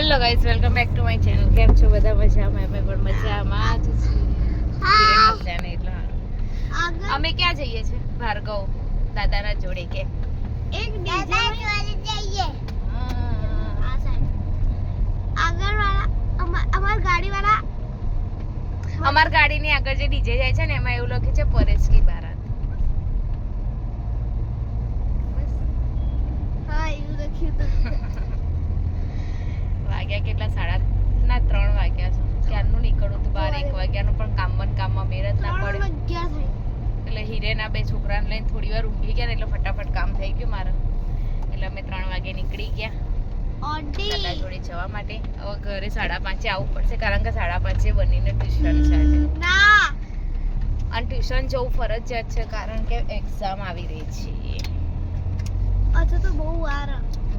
Hello guys, welcome back to my channel. કેમ છો બધા? મજામાં? અમે પણ મજામાં જ છીએ. અમે ક્યાં જઈએ છીએ? ભાર્ગવ દાદાના જોડે કે એક દાદા જોડે જઈએ. આ સાઈડ આગળ વાળા અમાર ગાડીની આગળ જે ડીજે જાય છે ને એમાં એવું લખ્યું છે પરેશ કી બારાત. હા, એવું લખ્યું હતું. વાગ્યા કેટલા? 3:30 વાગ્યા છે. ક્યારનું નીકળું હતું 12-1 વાગ્યાનું, પણ કામમાં મેરત ના પડે એટલે હિરેના 2 છોકરાને લઈને થોડી વાર ઊંઘી ગયા ને એટલે ફટાફટ કામ થઈ ગયું મારે. એટલે અમે 3 વાગે નીકળી ગયા દાદા જોડે જવા માટે. હવે ઘરે 5:30 આવવું પડશે કારણ કે 5:30 બનીને ટ્યુશન છે આજે. અને ટ્યુશન જવું ફરજિયાત છે કારણ કે એક્ઝામ આવી રહી છે. અચ્છા, તો બહુ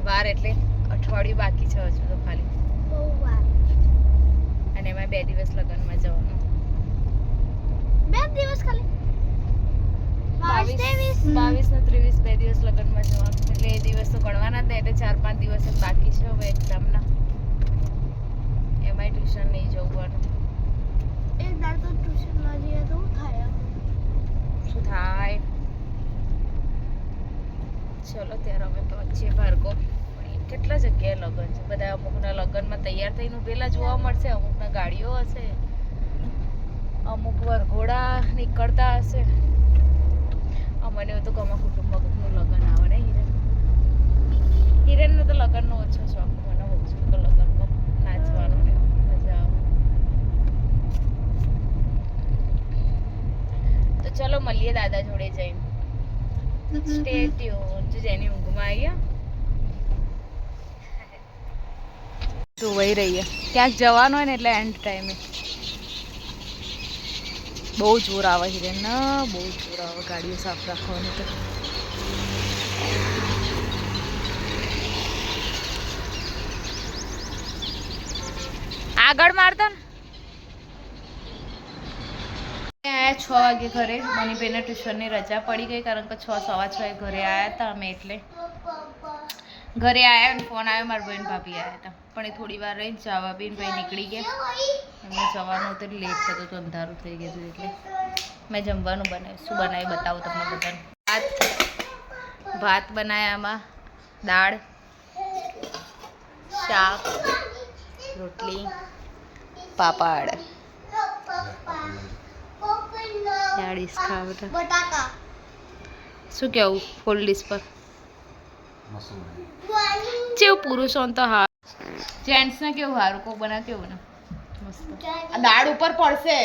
વાર એટલે અઠવાડિયું બાકી છે હજુ તો ખાલી. બહુ વાર. અને એમાં 2 દિવસ લગનમાં જવાનું. 2 દિવસ ખાલી? 22 ને 23 2 દિવસ લગનમાં જવાનું. એટલે એ દિવસ તો ગણવાના જ નહીં, એટલે 4-5 દિવસ જ બાકી છે હવે એક્ઝામના. એમાંય ટ્યુશન નહીં જવાનું. એક દાડ તો ટ્યુશન ના જઈએ તો શું થાય? ચલો ત્યારે અમે પહોંચીએ ભાર્ગવ. કેટલા જગ્યાએ લગ્ન છે, બધા અમુકના લગ્નમાં તૈયાર થઈને પેલા જોવા મળશે, અમુકના ગાડીઓ હશે, અમુક વરઘોડા નીકળતા હશે. અમને એવું તો ગમે કુટુંબમાં કોકનું લગ્ન આવે ને. હિરેનનો તો લગ્નનો ઓછો શોખ, મને ઓછો તો લગ્નમાં નાચવાનો ને મજા આવે. તો ચલો મળીએ દાદા જોડે જઈને. Stay tune. જેની ઊંઘમાં આવી તો વહી રહીએ. ક્યાંક જવાનું હોય ને એટલે એન્ડ ટાઈમે બહુ જોર આવે છે ને, બહુ જોર આવે ગાડીઓ સાફ રાખવાની. તો આગળ મારતા ને 6 વાગે ઘરે. મનીભાઈને ટ્યુશનની રજા પડી ગઈ કારણ કે 6-6:15 ઘરે આવ્યા હતા અમે. એટલે ઘરે આવ્યા અને ફોન આવ્યો, મારા બહેન ભાભી આવ્યા હતા, પણ એ થોડી વાર રહીને જવા બેન ભાઈ નીકળી ગયા. એમને જવાનું હતું એટલે લેટ થતું હતું, અંધારું થઈ ગયું હતું. એટલે મેં જમવાનું બનાવ્યું. શું બનાવ્યું બતાવું તમને બધાને. ભાત બનાવ્યા, આમાં દાળ, શાક, રોટલી, પાપડ. શું કેવું ફૂલ ડીશ પર? કેવું પુરુષો તો હા, જેન્ટ્સ ને કેવું સારું કોક બનાવ કેવું ને મસ્ત. આ દાળ ઉપર પડશે.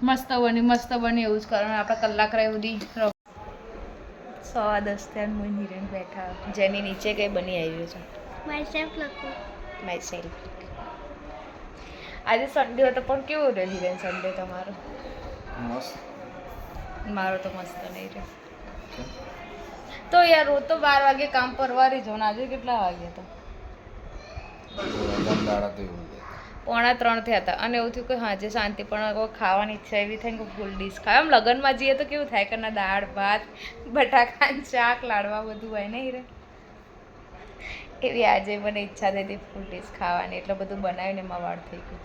મસ્ત બની એવું જ કરવાનું. આપણે કલાક રહે સુધી 10:15 થયા. હું હિરેન બેઠા, જેની નીચે કઈ બની આવ્યું છે. My self. આજે સન્ડે હતો પણ કેવું રહ્યો હિરેન સન્ડે તમારો? મસ્ત. મારો તો મસ્ત નહીં રહ્યો તો યાર. રોજ તો 12 વાગે કામ પરવારી જાઉં. આજે કેટલા વાગ્યા હતા? 2:45 થયા હતા. અને એવું થયું કે હાજે શાંતિ, પણ ખાવાની ઈચ્છા એવી થાય કે ફૂલ ડીશ ખાય. આમ લગ્નમાં જઈએ તો કેવું થાય કે ના દાળ ભાત બટાકા શાક લાડવા બધું હોય ને હિરે. એવી આજે મને ઈચ્છા થઈ હતી ફૂલ ડીશ ખાવાની, એટલે બધું બનાવીને એમાં વાળ થઈ ગયું.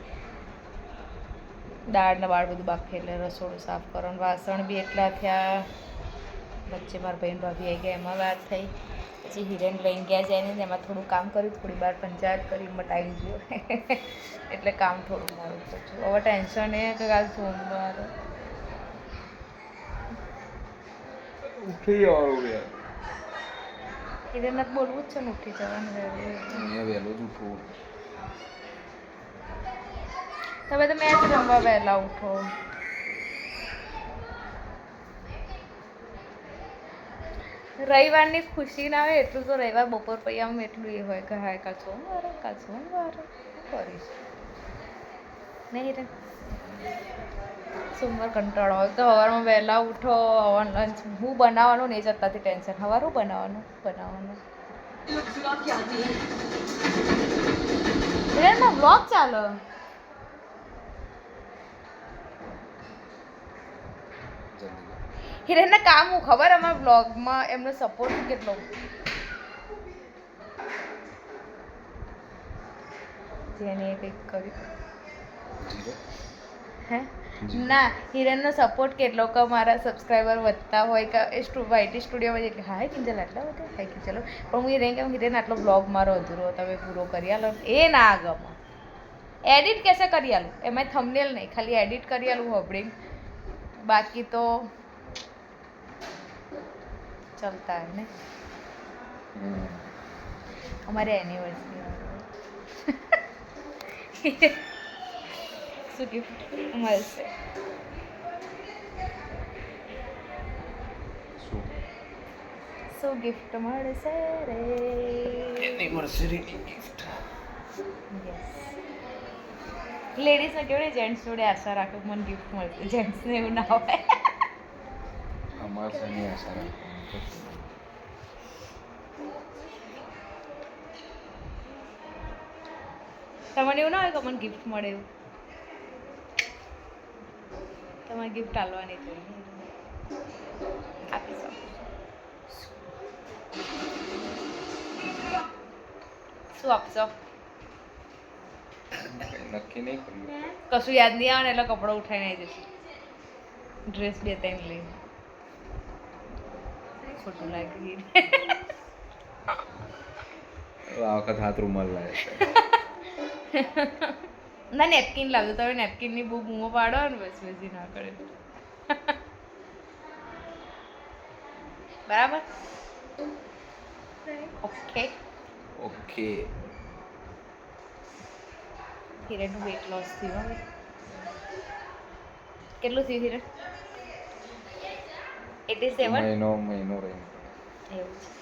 દાળને વાળ બધું બાફી એટલે રસોડું સાફ કરવાનું. વાસણ બી એટલા થયા. વચ્ચે મારા બહેન ભાભી આવી ગયા, એમાં વાત થઈ. પછી હિરેન લઈને ગયા જાય ને એમાં થોડું કામ કર્યું, થોડી વાર પંચાયત કરી, એમાં ટાઈમ ગયો એટલે કામ થોડું મોડું થયું. હવે ટેન્શન એ કે કાલ સોમવાર ઉઠી જવાનું. હિરેન નથી બોલવું જ છે ને, ઉઠી જવાનું. વહેલું જ ઉઠવું. તમે તો મેચ રમવા વહેલા ઉઠો. રવિવારની ખુશી ના હોય એટલું તો રવિવાર બપોર પછી આમ એટલું એ હોય કે હા કાલ સોમવાર શું કરીશ નહીં રે. સોમવાર કંટાળો હોય તો સવારમાં વહેલા ઉઠો. લંચ હું બનાવવાનું નહીં જતાથી ટેન્શન. સવાર હું બનાવવાનું હિરેનમાં વ્લોગ ચાલો. હિરેનના કામ હું ખબર અમારા બ્લોગમાં એમનો સપોર્ટ કેટલો. પછી એને કંઈક કર્યું જીરો હે ના હિરેનનો સપોર્ટ કેટલો કે મારા સબસ્ક્રાઈબર વધતા હોય કે એ વાયટી સ્ટુડિયોમાં જઈને હાય કિંજલ આટલા બધા હાય કિંજલ પણ હું હિરેન કે હિરેન આટલો બ્લોગ મારો અધૂરો તમે પૂરો કરી આલો એ ના ગમે એડિટ કેસે કરી આલું એમાં થંબનેલ નહીં ખાલી એડિટ કરી આલું હોબળી બાકી તો ચલતા હે ને અમારે એનિવર્સરી શું ગિફ્ટ મળશે શું ગિફ્ટ મળશે રે એનિવર્સરી ગિફ્ટ યસ લેડીઝને કેવડે જેન્ટ્સ જોડે આશા રાખું મને ગિફ્ટ મળશે જેન્ટ્સને એવું ના હોય અમારે શેની આશા રાખવાની તમને એવું ના હોય કે મને ગિફ્ટ મળે એવું તમારે ગિફ્ટ આલવાની જોઈએ આપી શકો શું આપશો નક્કી નહીં કર્યું કશું યાદ નહીં આવે ને એટલે કપડો ઉઠાઈને આવી જશે ડ્રેસ બે ત્રણ લઈ ખોટું લાગી આ વખત હાથ રૂમાલ લાવે ના નેપકિન લાવજો તમે નેપકિનની બહુ બૂમો પાડો ને બસ બેસી ના કરે બરાબર ઓકે ઓકે હિરેનનું વેટ લોસ થયું હવે કેટલું થયું હિરેન 87 મહિનો રહી એવું છે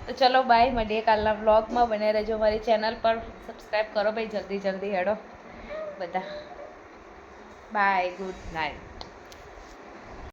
તો ચલો બાય મળીએ કાલના વ્લોગમાં બને રહેજો મારી ચેનલ પર સબસ્ક્રાઈબ કરો ભાઈ જલ્દી જલ્દી હેડો બધા બાય ગુડ નાઇટ